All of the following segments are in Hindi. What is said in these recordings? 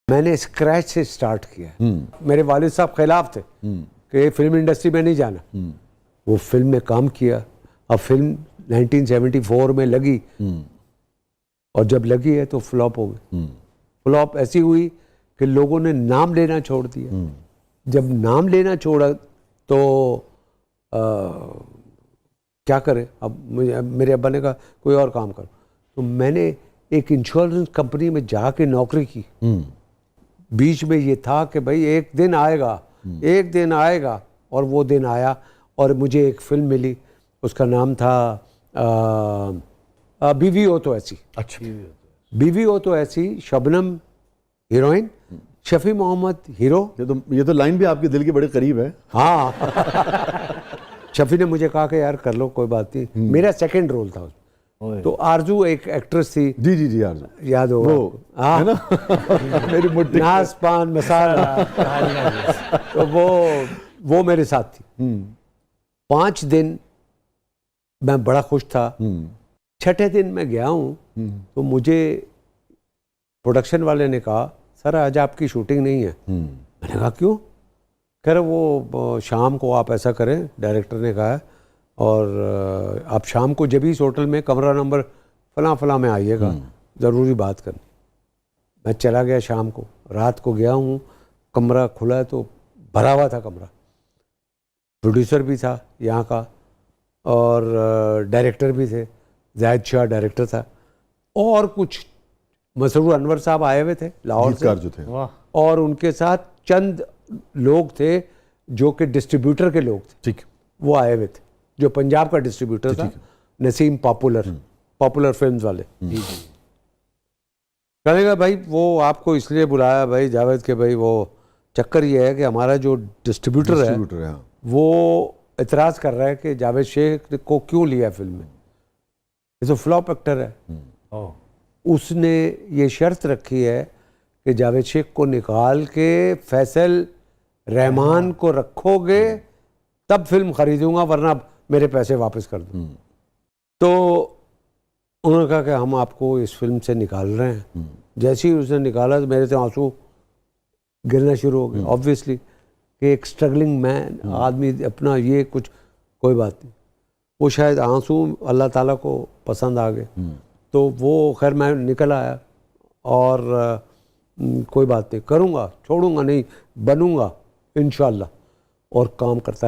मैंने स्क्रैच से स्टार्ट किया। मेरे वालिद साहब खिलाफ थे कि फिल्म इंडस्ट्री में नहीं जाना। वो फिल्म में काम किया। अब फिल्म 1974 में लगी और जब लगी है तो फ्लॉप हो गई। फ्लॉप ऐसी हुई कि लोगों ने नाम लेना छोड़ दिया। जब नाम लेना छोड़ा तो क्या करें। अब मेरे अब्बा ने कहा कोई और काम करो, तो मैंने एक इंश्योरेंस कंपनी में जाके नौकरी की। बीच में ये था कि भाई एक दिन आएगा, एक दिन आएगा, और वो दिन आया और मुझे एक फिल्म मिली। उसका नाम था बीवी हो तो ऐसी। अच्छा, बीवी हो तो ऐसी, शबनम हीरोइन, शफी मोहम्मद हीरो। ये तो लाइन भी आपके दिल के बड़े करीब है। हाँ शफी ने मुझे कहा कि यार कर लो, कोई बात नहीं। मेरा सेकंड रोल था उसमें। तो आरजू एक एक्ट्रेस थी। जी जी जी, आरजू याद हो वो है ना मेरी मुट्ठी नाज पान मसाला तो वो मेरे साथ थी। 5 दिन मैं बड़ा खुश था। छठे दिन मैं गया हूँ तो मुझे प्रोडक्शन वाले ने कहा सर आज आपकी शूटिंग नहीं है। मैंने कहा क्यों? कह रहे वो शाम को आप ऐसा करें, डायरेक्टर ने कहा है, और आप शाम को जब इस होटल में कमरा नंबर फलां फलां में आइएगा, ज़रूरी बात करनी। मैं चला गया शाम को, रात को गया हूँ, कमरा खुला है तो भरा हुआ था कमरा। प्रोड्यूसर भी था यहाँ का और डायरेक्टर भी थे, जाहिद शाह डायरेक्टर था, और कुछ मसरूर अनवर साहब आए हुए थे लाहौर से जो थे। और उनके साथ चंद लोग थे जो कि डिस्ट्रीब्यूटर के लोग थे। ठीक, वो आए हुए थे, जो पंजाब का डिस्ट्रीब्यूटर था, नसीम पॉपुलर फिल्म्स वाले। कहेगा भाई वो आपको इसलिए बुलाया भाई जावेद के भाई, वो चक्कर ये है कि हमारा जो डिस्ट्रीब्यूटर है वो इतराज़ कर रहा है कि जावेद शेख को क्यों लिया फिल्म में, ये तो फ्लॉप एक्टर है। उसने ये शर्त रखी है कि जावेद शेख को निकाल के फैसल रहमान को रखोगे तब फिल्म खरीदूंगा, वरना मेरे पैसे वापस कर दो। तो उन्होंने कहा कि हम आपको इस फिल्म से निकाल रहे हैं। जैसे ही उसने निकाला तो मेरे से आंसू गिरना शुरू हो गए। ऑब्वियसली कि एक स्ट्रगलिंग मैन आदमी अपना ये कुछ, कोई बात नहीं, वो शायद आंसू अल्लाह ताला को पसंद आ गए। तो वो खैर मैं निकल आया और कोई बात नहीं, करूँगा, छोड़ूंगा नहीं, बनूंगा इंशाल्लाह। और काम करता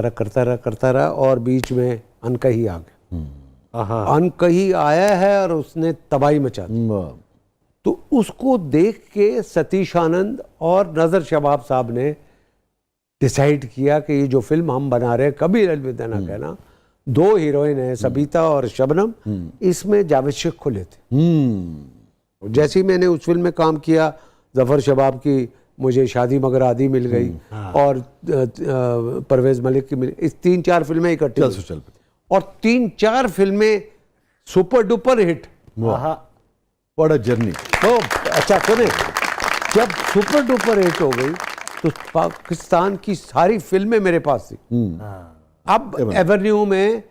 रहा और बीच में अनकही आ गया। अनकही आया है और उसने तबाही मचा दी। तो उसको देख के सतीश आनंद और नज़र शबाब साहब ने डिसाइड किया कि ये जो फिल्म हम बना रहे हैं, कभी अलविदा ना कहना, 2 हीरोइन हैं, सबीता और शबनम, इसमें जावेद शेख को लेते। जैसे ही मैंने उस फिल्म में काम किया, जफर शबाब की मुझे शादी मगर आदि मिल गई और परवेज मलिक की मिल, इस 3-4 फिल्में इकट्ठी और 3-4 फिल्में super duper hit. What a journey. तो अच्छा सुने, जब सुपर डुपर हिट हो गई तो पाकिस्तान की सारी फिल्में मेरे पास थी। अब एवेन्यू में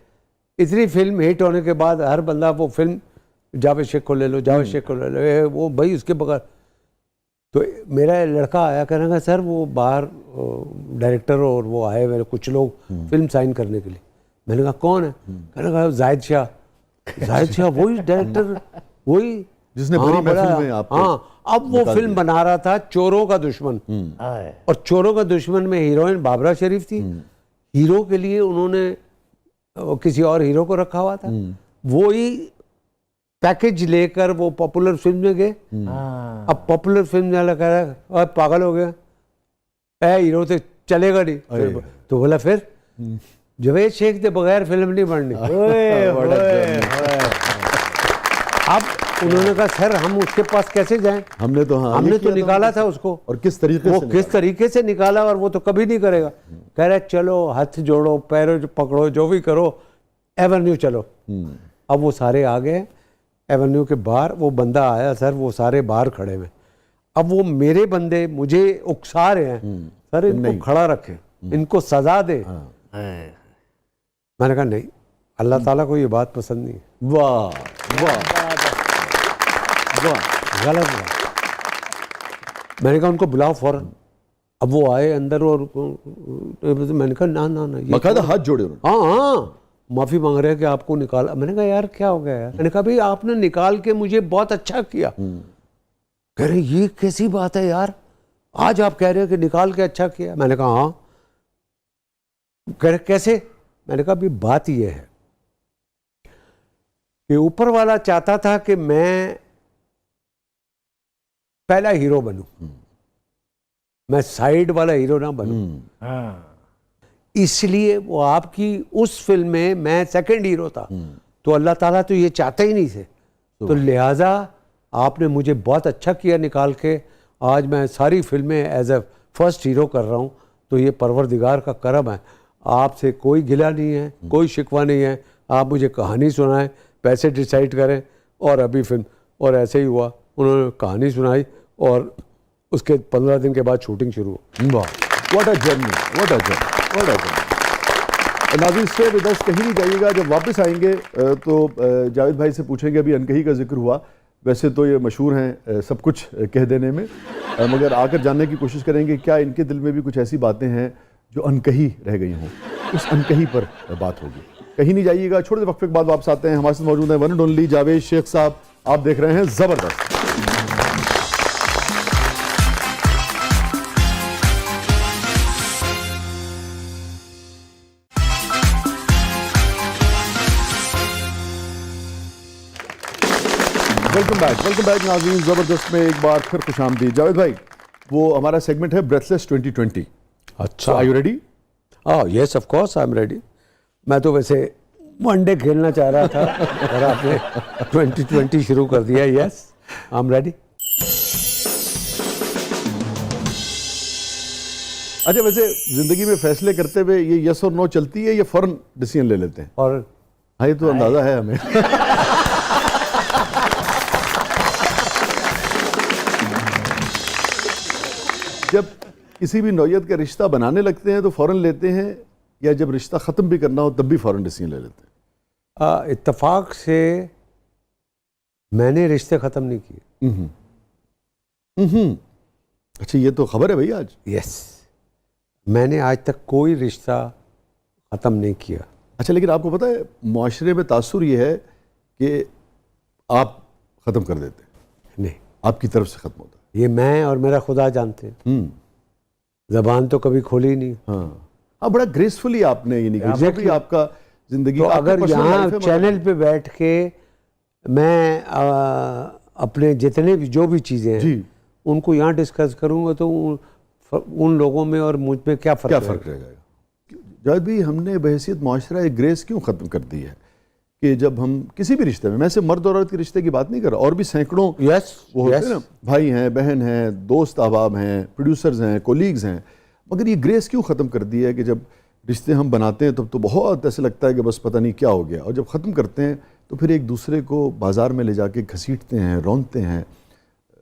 इतनी फिल्म हिट होने के बाद हर बंदा वो फिल्म जावेद शेख को ले लो, जावेद शेख को ले लो, वो भाई उसके बगैर। तो मेरा लड़का आया, कहने का सर वो बाहर डायरेक्टर और वो आए मेरे कुछ लोग फिल्म साइन करने के लिए। मैंने कहा कौन है? कहने का जाहिद शाह वही डायरेक्टर, वही जिसने बड़ी महफिल में आपको। हाँ, अब वो फिल्म बना रहा था चोरों का दुश्मन, और चोरों का दुश्मन में हीरोइन बाबरा शरीफ थी। हीरो के लिए उन्होंने किसी और हीरो को रखा हुआ था। वो ही पैकेज लेकर वो पॉपुलर फिल्म में गए। अब पॉपुलर फिल्म वाला कह रहा है पागल हो गया, हीरो से चलेगा नहीं। तो बोला फिर जावेद शेख के बगैर फिल्म नहीं बननी। अब उन्होंने कहा सर हम उसके पास कैसे जाएं? हमने तो निकाला था उसको, और किस तरीके से निकाला, और वो तो कभी नहीं करेगा। कह रहे चलो हाथ जोड़ो, पैरों पकड़ो, जो भी करो, एवेन्यू चलो। अब वो सारे आ गए एवेन्यू के बाहर। वो बंदा आया सर, वो सारे बाहर खड़े हुए। अब वो मेरे बंदे मुझे उकसा रहे हैं, सर इनको खड़ा रखे, इनको सजा दे। मैंने कहा नहीं, अल्लाह ताला को ये बात पसंद नहीं। वाह वाह वाह, गलत बात। मैंने कहा उनको बुलाओ फौरन। अब वो आए अंदर और मैंने कहा ना ना ना, बकायदा हाथ जोड़े उन्होंने। हाँ हाँ, माफ़ी मांग रहे हैं कि आपको निकाला। मैंने कहा यार क्या हो गया यार? मैंने कहा भाई आपने निकाल के मुझे बहुत अच्छा किया। कह रहे ये कैसी बात है यार, आज आप कह रहे हो कि निकाल के अच्छा किया? मैंने कहा हाँ। कह रहे कैसे? मैंने कहा अभी बात यह है कि ऊपर वाला चाहता था कि मैं पहला हीरो बनूं, मैं साइड वाला हीरो ना बनूं। इसलिए वो आपकी उस फिल्म में मैं सेकंड हीरो था। तो अल्लाह ताला तो ये चाहते ही नहीं थे, तो लिहाजा आपने मुझे बहुत अच्छा किया निकाल के। आज मैं सारी फिल्में एज ए फर्स्ट हीरो कर रहा हूँ। तो ये परवरदिगार का करम है। आपसे कोई गिला नहीं है, कोई शिकवा नहीं है। आप मुझे कहानी सुनाएं, पैसे डिसाइड करें और अभी फिल्म। और ऐसे ही हुआ, उन्होंने कहानी सुनाई और उसके 15 दिन के बाद शूटिंग शुरू हो। What a journey, what a journey, what a journey. नाज़रीन स्टे विद अस, कहीं नहीं जाइएगा। जब वापस आएंगे तो जावेद भाई से पूछेंगे, अभी अनकही का जिक्र हुआ, वैसे तो ये मशहूर हैं सब कुछ कह देने में, मगर आकर जानने की कोशिश करेंगे क्या इनके दिल में भी कुछ ऐसी बातें हैं जो अनकही रह गई हों। उस अनकही पर बात होगी। कहीं नहीं जाइएगा, छोटे से वक्फे के बाद वापस आते हैं। हमारे साथ मौजूद है one and only Javed Shaikh साहब। आप देख रहे हैं ज़बरदस्त। वेलकम बैक नाज़रीन, ज़बरदस्त में एक बार फिर खुशामदीद। जावेद भाई, वो हमारा सेगमेंट है ब्रेथलेस 2020। अच्छा, are you ready? Yes of course I am ready. मैं तो वैसे वनडे खेलना चाह रहा था और आपने 2020 शुरू कर दिया। Yes I am ready. अच्छा, वैसे जिंदगी में फैसले करते हुए ये यस और नो चलती है या फौरन डिसीजन ले लेते हैं? और हाँ, ये तो अंदाजा है हमें। जब किसी भी नौयत का रिश्ता बनाने लगते हैं तो फौरन लेते हैं, या जब रिश्ता ख़त्म भी करना हो तब भी फौरन डिसीजन ले लेते हैं? इत्तेफाक से मैंने रिश्ते ख़त्म नहीं किए। अच्छा, ये तो खबर है भाई आज। यस, मैंने आज तक कोई रिश्ता ख़त्म नहीं किया। अच्छा, लेकिन आपको पता है मुआशरे में तासुर ये है कि आप ख़त्म कर देते हैं, नहीं, आपकी तरफ से ख़त्म होता है। ये मैं और मेरा खुदा जानते हैं। ज़बान तो कभी खोली नहीं। हाँ, बड़ा ग्रेसफुली आपने ये नहीं किया। जो भी आपका जिंदगी, तो अगर यहाँ चैनल पे बैठ के मैं अपने जितने भी जो भी चीज़ें हैं उनको यहाँ डिस्कस करूँगा तो उन लोगों में और मुझ में क्या फ़र्क रहेगा? जावेद भाई, हमने बहैसियत मुआशरा एक ग्रेस क्यों ख़त्म कर दी है कि जब हम किसी भी रिश्ते में, मैं सिर्फ मर्द और औरत के रिश्ते की बात नहीं कर रहा, और भी सैकड़ों वो होते हैं ना, भाई हैं, बहन हैं, दोस्त अहबाब हैं, प्रोड्यूसर्स हैं, कोलीग्स हैं, मगर ये ग्रेस क्यों ख़त्म कर दी है कि जब रिश्ते हम बनाते हैं तब तो बहुत ऐसे लगता है कि बस पता नहीं क्या हो गया, और जब ख़त्म करते हैं तो फिर एक दूसरे को बाज़ार में ले जाके घसीटते हैं, रौंदते हैं,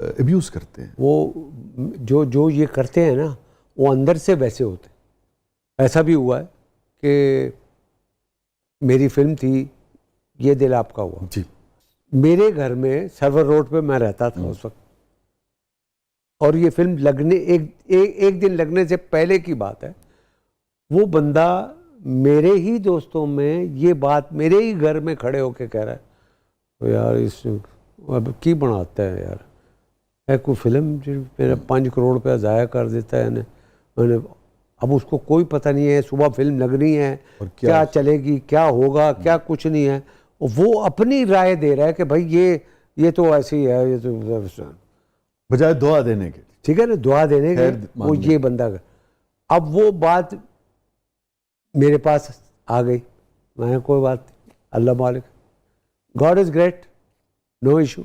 अब्यूज़ करते हैं। वो जो ये करते हैं ना, वो अंदर से वैसे होते हैं। ऐसा भी हुआ है कि मेरी फिल्म थी ये दिल आपका हुआ जी, मेरे घर में सर्वर रोड पे मैं रहता था उस वक्त, और ये फिल्म लगने एक दिन लगने से पहले की बात है। वो बंदा मेरे ही दोस्तों में ये बात मेरे ही घर में खड़े होके कह रहा है, तो यार इस अब की बनाता है यार, है कोई फिल्म जो मेरा 5 करोड़ रुपया ज़ाया कर देता है मैंने। अब उसको कोई पता नहीं है सुबह फिल्म लगनी है और क्या चलेगी, क्या होगा, क्या कुछ नहीं है। वो अपनी राय दे रहा है कि भाई ये तो ऐसी है, ये तो बजाय दुआ देने के, ठीक है ना, दुआ देने के वो ये बंदा का। अब वो बात मेरे पास आ गई, मैंने कोई बात नहीं, अल्लाह मालिक, God is great, no issue.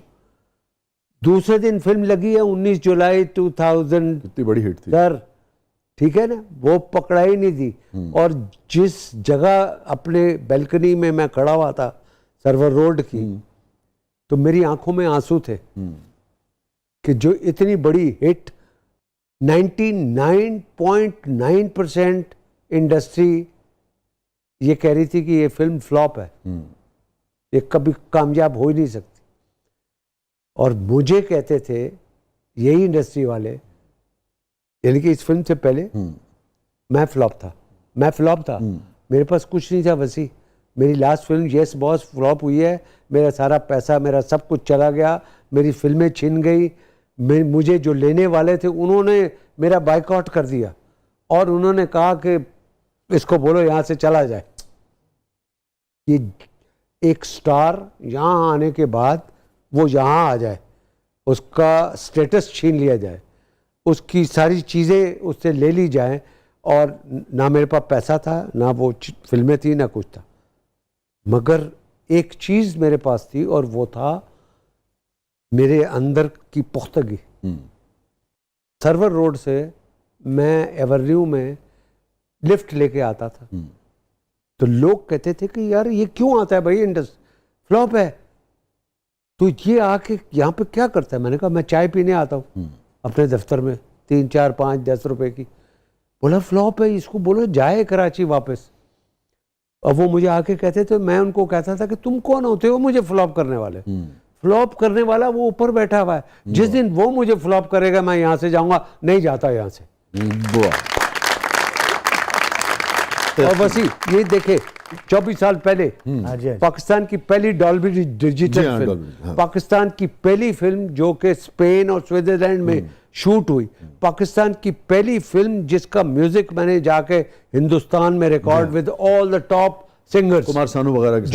दूसरे दिन फिल्म लगी है 19 जुलाई 2000, इतनी बड़ी हिट थी सर, ठीक है ना, वो पकड़ा ही नहीं थी। और जिस जगह अपने बैल्कनी में मैं खड़ा हुआ था सर्वर रोड की, तो मेरी आंखों में आंसू थे कि जो इतनी बड़ी हिट, 99.9% इंडस्ट्री ये कह रही थी कि ये फिल्म फ्लॉप है, ये कभी कामयाब हो ही नहीं सकती। और मुझे कहते थे यही इंडस्ट्री वाले यानी कि इस फिल्म से पहले मैं फ्लॉप था, मेरे पास कुछ नहीं था वसी। मेरी last film yes boss flop हुई है, मेरा सारा पैसा, मेरा सब कुछ चला गया, मेरी फिल्में छिन गई, मुझे जो लेने वाले थे उन्होंने मेरा बाइकआउट कर दिया और उन्होंने कहा कि इसको बोलो यहाँ से चला जाए। ये एक स्टार यहाँ आने के बाद वो यहाँ आ जाए, उसका स्टेटस छीन लिया जाए, उसकी सारी चीज़ें उससे ले ली जाएं, और ना मेरे पास पैसा था, ना वो फिल्में थी, ना कुछ था, मगर एक चीज़ मेरे पास थी और वो था मेरे अंदर की पुख्तगी। सर्वर रोड से मैं एवेन्यू में लिफ्ट लेके आता था, तो लोग कहते थे कि यार ये क्यों आता है भाई, इंडस्ट्री फ्लॉप है, तो ये आके यहाँ पे क्या करता है? मैंने कहा मैं चाय पीने आता हूँ अपने दफ्तर में, 3, 4, 5, 10 रुपए की। बोला फ्लॉप है, इसको बोलो जाए कराची वापस। अब वो मुझे आके कहते थे, मैं उनको कहता था कि तुम कौन होते हो मुझे फ्लॉप करने वाले? फ्लॉप करने वाला वो ऊपर बैठा हुआ है, जिस दिन वो मुझे फ्लॉप करेगा मैं यहाँ से जाऊंगा, नहीं जाता यहाँ से। और वसी ये देखे 24 साल पहले पाकिस्तान की पहली डॉल्बी डिजिटल फिल्म, पाकिस्तान की पहली फिल्म जो कि स्पेन और स्विट्जरलैंड में शूट हुई, पाकिस्तान की पहली फिल्म जिसका म्यूजिक मैंने जाके हिंदुस्तान में record with all the top singers, Kumar Sanu वगैरह के साथ।